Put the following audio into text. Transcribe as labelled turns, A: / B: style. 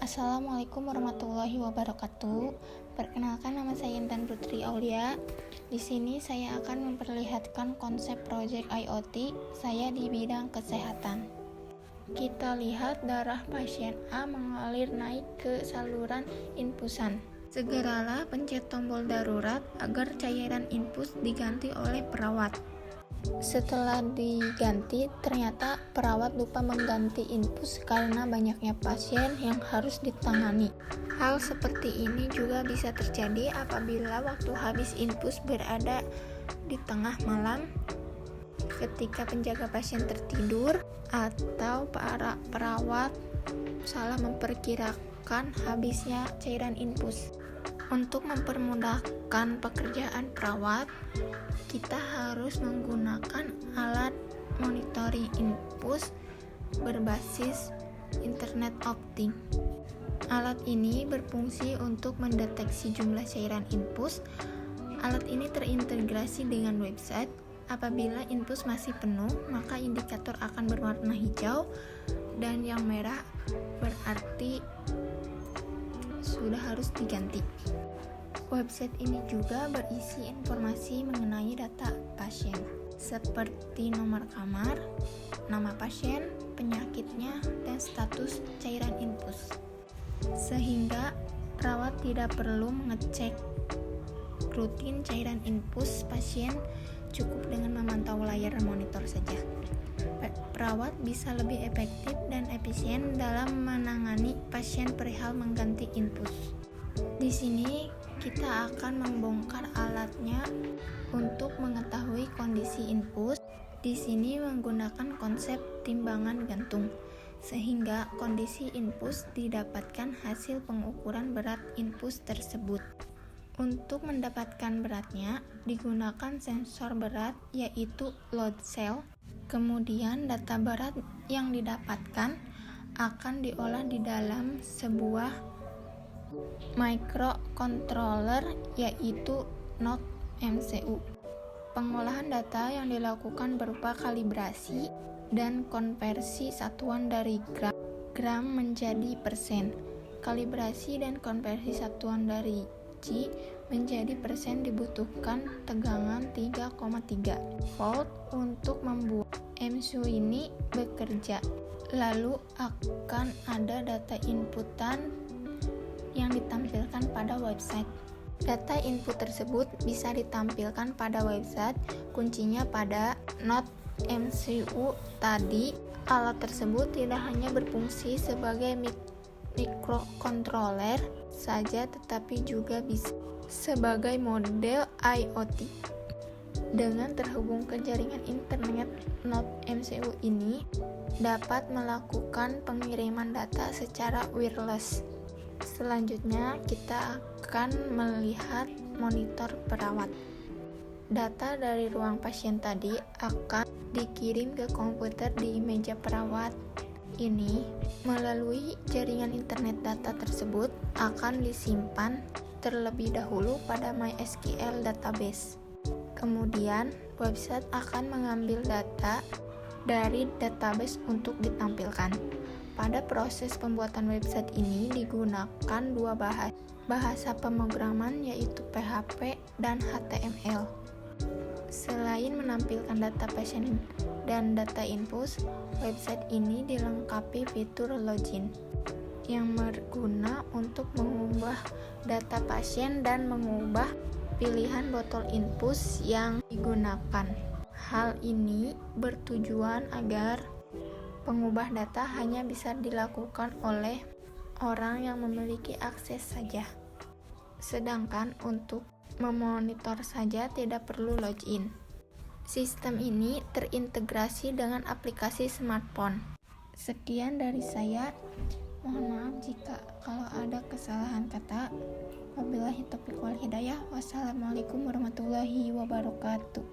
A: Assalamualaikum warahmatullahi wabarakatuh. Perkenalkan, nama saya Intan Putri Aulia. Di sini saya akan memperlihatkan konsep proyek IoT saya di bidang kesehatan. Kita lihat darah pasien A mengalir naik ke saluran infusan. Segeralah pencet tombol darurat agar cairan infus diganti oleh perawat. Setelah diganti, ternyata perawat lupa mengganti infus karena banyaknya pasien yang harus ditangani. Hal seperti ini juga bisa terjadi apabila waktu habis infus berada di tengah malam, ketika penjaga pasien tertidur, atau para perawat salah memperkirakan habisnya cairan infus. Untuk mempermudahkan pekerjaan perawat, kita harus menggunakan alat monitoring infus berbasis Internet of Things. Alat ini berfungsi untuk mendeteksi jumlah cairan infus. Alat ini terintegrasi dengan website. Apabila infus masih penuh, maka indikator akan berwarna hijau, dan yang merah berarti sudah harus diganti. Website ini juga berisi informasi mengenai data pasien, seperti nomor kamar, nama pasien, penyakitnya, dan status cairan infus. Sehingga perawat tidak perlu mengecek rutin cairan infus pasien, cukup dengan memantau layar monitor saja. Perawat bisa lebih efektif dan efisien dalam menangani pasien perihal mengganti infus. Di sini kita akan membongkar alatnya untuk mengetahui kondisi infus. Di sini menggunakan konsep timbangan gantung, sehingga kondisi infus didapatkan hasil pengukuran berat infus tersebut. Untuk mendapatkan beratnya, digunakan sensor berat yaitu load cell. Kemudian data berat yang didapatkan akan diolah di dalam sebuah microcontroller yaitu Node MCU. Pengolahan data yang dilakukan berupa kalibrasi dan konversi satuan dari gram menjadi persen. Kalibrasi dan konversi satuan dari G menjadi persen dibutuhkan tegangan 3,3 volt untuk membuat MCU ini bekerja. Lalu akan ada data inputan yang ditampilkan pada website. Data input tersebut bisa ditampilkan pada website, kuncinya pada Node MCU tadi. Alat tersebut tidak hanya berfungsi sebagai microcontroller saja, tetapi juga bisa sebagai model IoT. Dengan terhubung ke jaringan internet, Node MCU ini dapat melakukan pengiriman data secara wireless. Selanjutnya, kita akan melihat monitor perawat. Data dari ruang pasien tadi akan dikirim ke komputer di meja perawat. Ini melalui jaringan internet. Data tersebut akan disimpan terlebih dahulu pada MySQL database. Kemudian, website akan mengambil data dari database untuk ditampilkan. Pada proses pembuatan website ini digunakan dua bahasa pemrograman, yaitu PHP dan HTML. Selain menampilkan data pasien dan data infus, website ini dilengkapi fitur login yang berguna untuk mengubah data pasien dan mengubah pilihan botol infus yang digunakan. Hal ini bertujuan agar pengubah data hanya bisa dilakukan oleh orang yang memiliki akses saja. Sedangkan untuk memonitor saja tidak perlu login. Sistem ini terintegrasi dengan aplikasi smartphone. Sekian dari saya. Mohon maaf jika kalau ada kesalahan kata. Wabillahi taufiq wal hidayah. Wassalamualaikum warahmatullahi wabarakatuh.